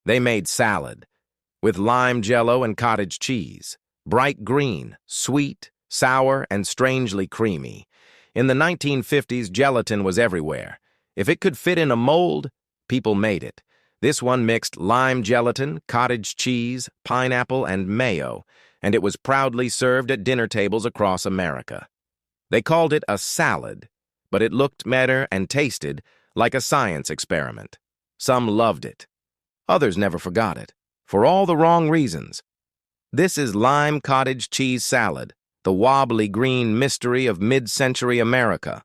They made salad with lime Jello and cottage cheese, bright green, sweet, sour, and strangely creamy. In the 1950s, gelatin was everywhere. If it could fit in a mold, people made it. This one mixed lime gelatin, cottage cheese, pineapple, and mayo, and it was proudly served at dinner tables across America. They called it a salad, but it looked better and tasted like a science experiment. Some loved it. Others never forgot it, for all the wrong reasons. This is lime cottage cheese salad, the wobbly green mystery of mid-century America.